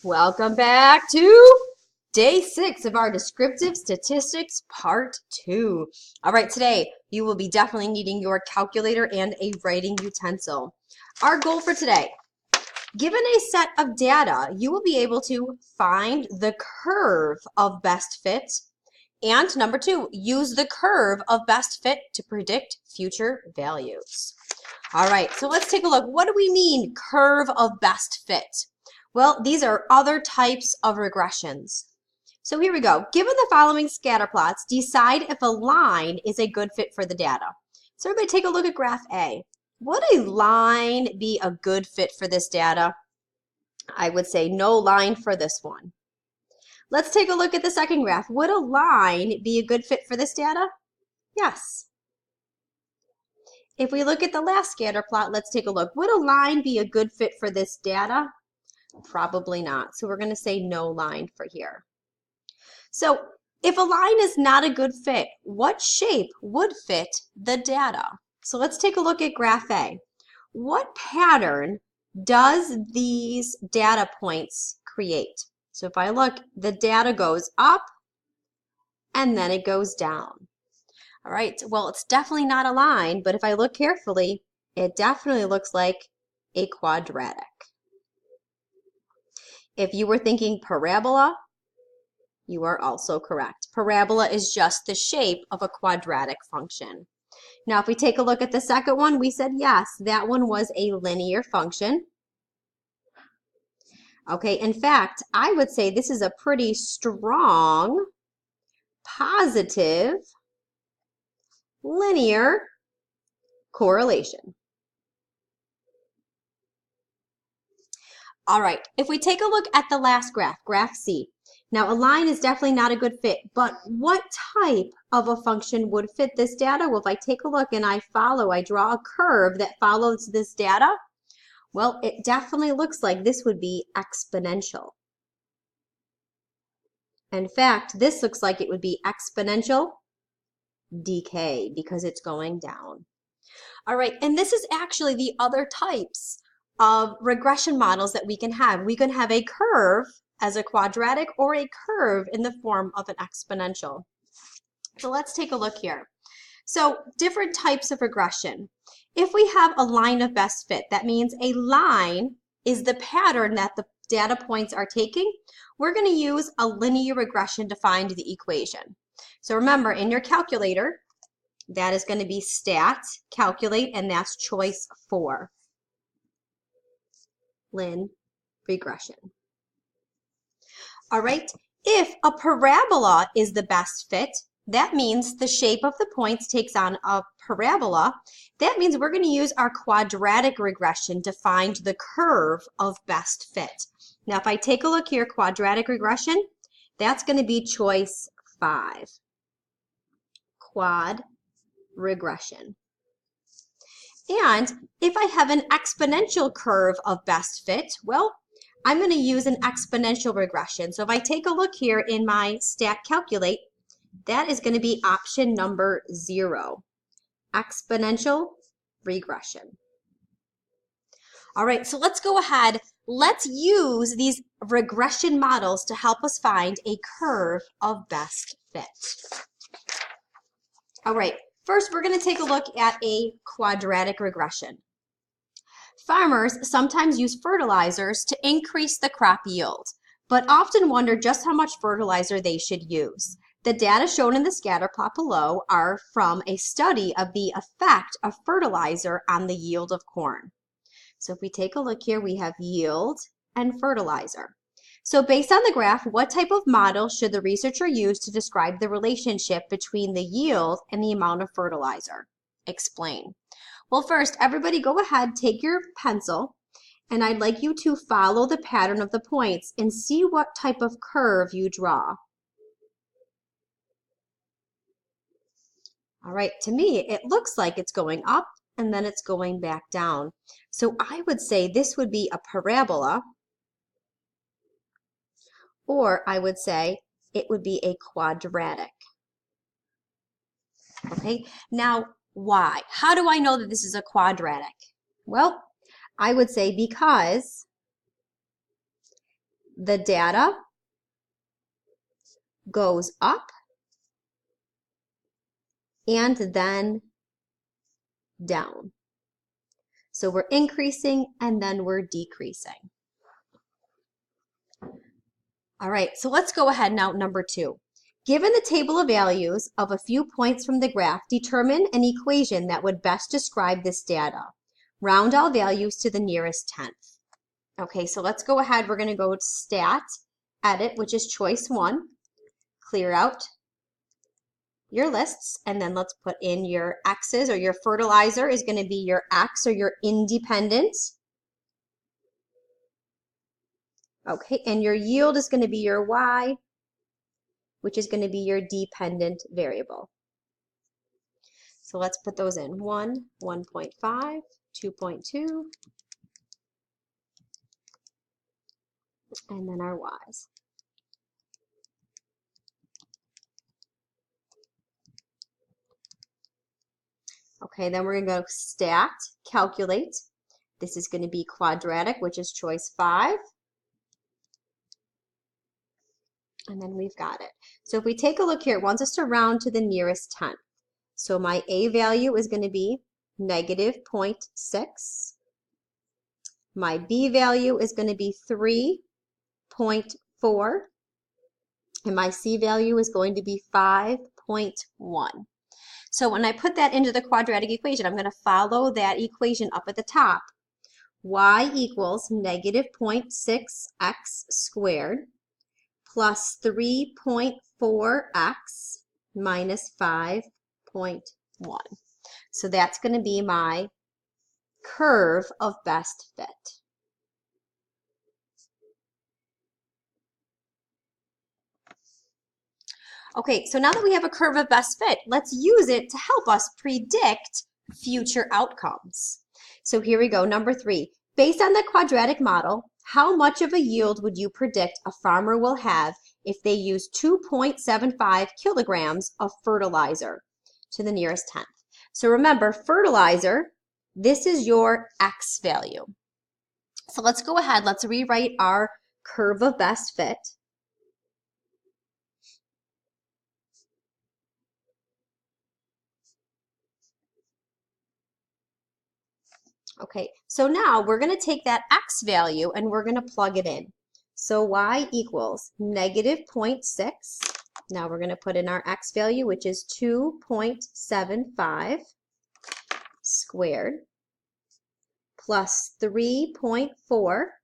Welcome back to day 6 of our descriptive statistics part 2. All right, today you will be definitely needing your calculator and a writing utensil. Our goal for today, given a set of data, you will be able to find the curve of best fit, and number 2, use the curve of best fit to predict future values. All right, so let's take a look. What do we mean curve of best fit? Well, these are other types of regressions. So here we go. Given the following scatter plots, decide if a line is a good fit for the data. So everybody take a look at graph A. Would a line be a good fit for this data? I would say no line for this one. Let's take a look at the second graph. Would a line be a good fit for this data? Yes. If we look at the last scatter plot, let's take a look. Would a line be a good fit for this data? Probably not. So we're going to say no line for here. So if a line is not a good fit, what shape would fit the data? So let's take a look at graph A. What pattern does these data points create? So if I look, the data goes up and then it goes down. All right, well, it's definitely not a line, but if I look carefully, it definitely looks like a quadratic. If you were thinking parabola, you are also correct. Parabola is just the shape of a quadratic function. Now, if we take a look at the second one, we said yes, that one was a linear function. Okay, in fact, I would say this is a pretty strong, positive, linear correlation. All right, if we take a look at the last graph, graph C. Now, a line is definitely not a good fit, but what type of a function would fit this data? Well, if I take a look and I draw a curve that follows this data, well, it definitely looks like this would be exponential. In fact, this looks like it would be exponential decay because it's going down. All right, and this is actually the other types of regression models that we can have. We can have a curve as a quadratic or a curve in the form of an exponential. So let's take a look here. So different types of regression. If we have a line of best fit, that means a line is the pattern that the data points are taking. We're going to use a linear regression to find the equation. So remember, in your calculator, that is going to be stat, calculate, and that's choice 4. Lin regression. All right, if a parabola is the best fit, that means the shape of the points takes on a parabola. That means we're going to use our quadratic regression to find the curve of best fit. Now, if I take a look here, quadratic regression, that's going to be choice 5. Quad regression. And if I have an exponential curve of best fit, well, I'm going to use an exponential regression. So if I take a look here in my stat calculate, that is going to be option number 0, exponential regression. All right, so let's go ahead. Let's use these regression models to help us find a curve of best fit. All right. First, we're going to take a look at a quadratic regression. Farmers sometimes use fertilizers to increase the crop yield, but often wonder just how much fertilizer they should use. The data shown in the scatter plot below are from a study of the effect of fertilizer on the yield of corn. So if we take a look here, we have yield and fertilizer. So based on the graph, what type of model should the researcher use to describe the relationship between the yield and the amount of fertilizer? Explain. Well, first, everybody go ahead, take your pencil, and I'd like you to follow the pattern of the points and see what type of curve you draw. All right, to me, it looks like it's going up and then it's going back down. So I would say this would be a parabola, or I would say it would be a quadratic. Okay, now why? How do I know that this is a quadratic? Well, I would say because the data goes up and then down. So we're increasing and then we're decreasing. All right, so let's go ahead now, number 2. Given the table of values of a few points from the graph, determine an equation that would best describe this data. Round all values to the nearest tenth. Okay, so let's go ahead. We're going to go to Stat, Edit, which is choice 1. Clear out your lists, and then let's put in your X's, or your fertilizer is going to be your X, or your independent. Okay, and your yield is going to be your Y, which is going to be your dependent variable. So let's put those in. 1, 1.5, 2.2, and then our Y's. Okay, then we're going to go Stat, Calculate. This is going to be quadratic, which is choice 5. And then we've got it. So if we take a look here, it wants us to round to the nearest tenth. So my A value is going to be -0.6. My B value is going to be 3.4. And my C value is going to be 5.1. So when I put that into the quadratic equation, I'm going to follow that equation up at the top. Y equals -0.6x squared plus 3.4x minus 5.1. So that's going to be my curve of best fit. Okay, so now that we have a curve of best fit, let's use it to help us predict future outcomes. So here we go, number 3. Based on the quadratic model, how much of a yield would you predict a farmer will have if they use 2.75 kilograms of fertilizer to the nearest tenth? So remember, fertilizer, this is your X value. So let's go ahead, let's rewrite our curve of best fit. Okay, so now we're going to take that X value and we're going to plug it in. So Y equals -0.6. Now we're going to put in our X value, which is 2.75 squared plus 3.4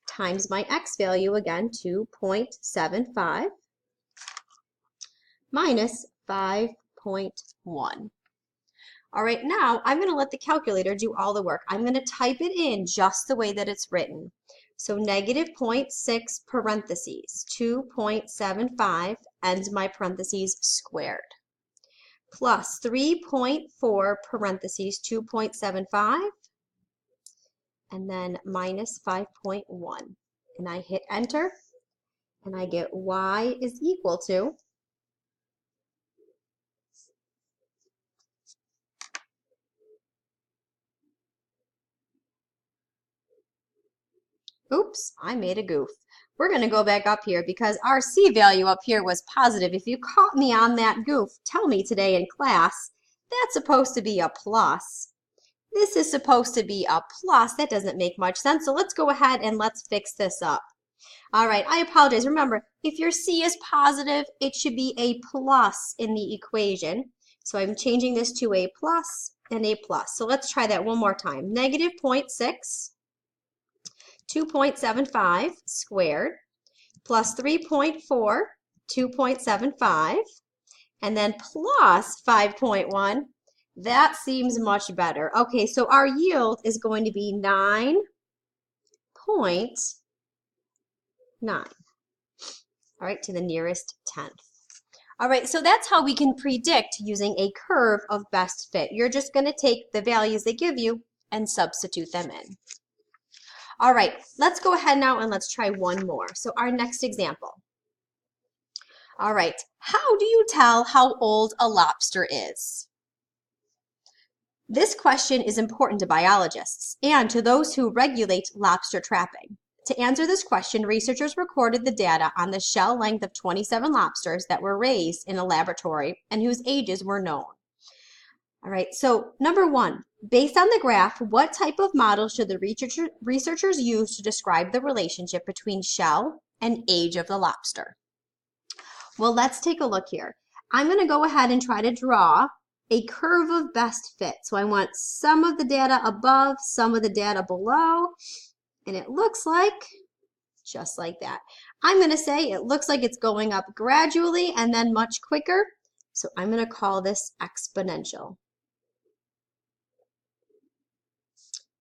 times my X value, again, 2.75 minus 5.1. All right, now I'm going to let the calculator do all the work. I'm going to type it in just the way that it's written. So -0.6 parentheses, 2.75, ends my parentheses squared, plus 3.4 parentheses, 2.75, and then minus 5.1. And I hit enter, and I get Y is equal to oops, I made a goof. We're going to go back up here because our C value up here was positive. If you caught me on that goof, tell me today in class. That's supposed to be a plus. This is supposed to be a plus. That doesn't make much sense. So let's go ahead and let's fix this up. All right, I apologize. Remember, if your C is positive, it should be a plus in the equation. So I'm changing this to a plus and a plus. So let's try that one more time. -0.6. 2.75 squared plus 3.4, 2.75, and then plus 5.1. That seems much better. Okay, so our yield is going to be 9.9. All right, to the nearest tenth. All right, so that's how we can predict using a curve of best fit. You're just going to take the values they give you and substitute them in. All right, let's go ahead now and let's try one more. So our next example. All right, how do you tell how old a lobster is? This question is important to biologists and to those who regulate lobster trapping. To answer this question, researchers recorded the data on the shell length of 27 lobsters that were raised in a laboratory and whose ages were known. All right, so number one, based on the graph, what type of model should the researchers use to describe the relationship between shell and age of the lobster? Well, let's take a look here. I'm going to go ahead and try to draw a curve of best fit. So I want some of the data above, some of the data below, and it looks like just like that. I'm going to say it looks like it's going up gradually and then much quicker. So I'm going to call this exponential.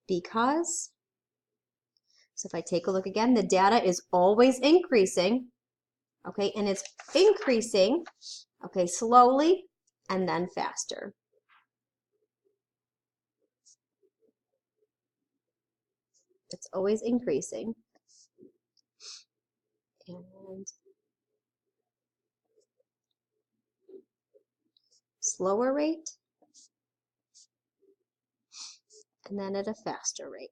Because, so if I take a look again, the data is always increasing, okay, and it's increasing, okay, slowly and then faster. It's always increasing. And slower rate, and then at a faster rate.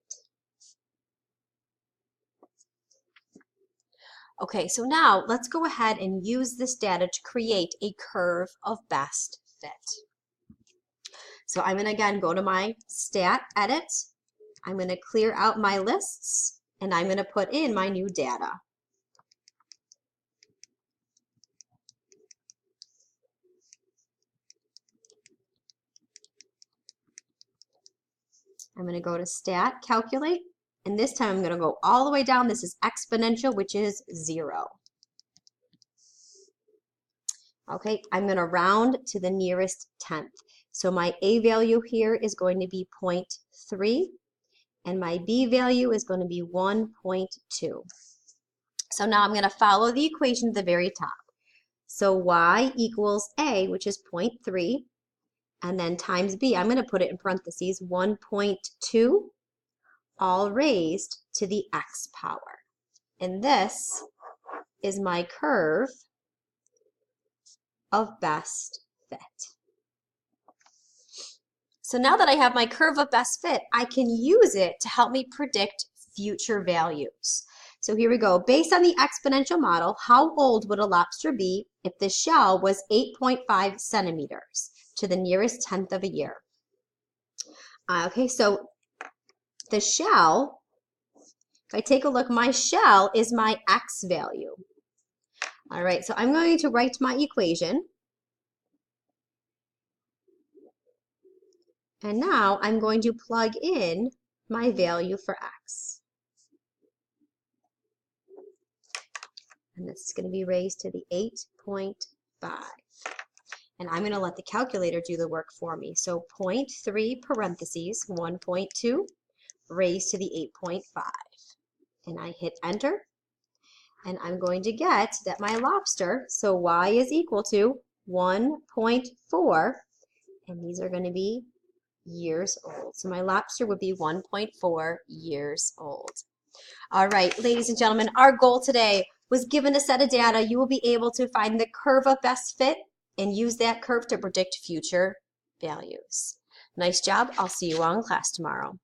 Okay, so now let's go ahead and use this data to create a curve of best fit. So I'm going to again go to my stat edit. I'm going to clear out my lists, and I'm going to put in my new data. I'm going to go to stat, calculate, and this time I'm going to go all the way down. This is exponential, which is 0. Okay, I'm going to round to the nearest tenth. So my A value here is going to be 0.3, and my B value is going to be 1.2. So now I'm going to follow the equation at the very top. So y equals A, which is 0.3, and then times B, I'm going to put it in parentheses, 1.2, all raised to the x power. And this is my curve of best fit. So now that I have my curve of best fit, I can use it to help me predict future values. So here we go. Based on the exponential model, how old would a lobster be if the shell was 8.5 centimeters to the nearest tenth of a year? Okay, so the shell, if I take a look, my shell is my x value. All right, so I'm going to write my equation. And now I'm going to plug in my value for x. And this is going to be raised to the 8.5. And I'm going to let the calculator do the work for me. So 0.3 parentheses, 1.2 raised to the 8.5. And I hit enter. And I'm going to get that my lobster, so y is equal to 1.4. And these are going to be years old. So my lobster would be 1.4 years old. All right, ladies and gentlemen, our goal today was given a set of data. You will be able to find the curve of best fit and use that curve to predict future values. Nice job. I'll see you all in class tomorrow.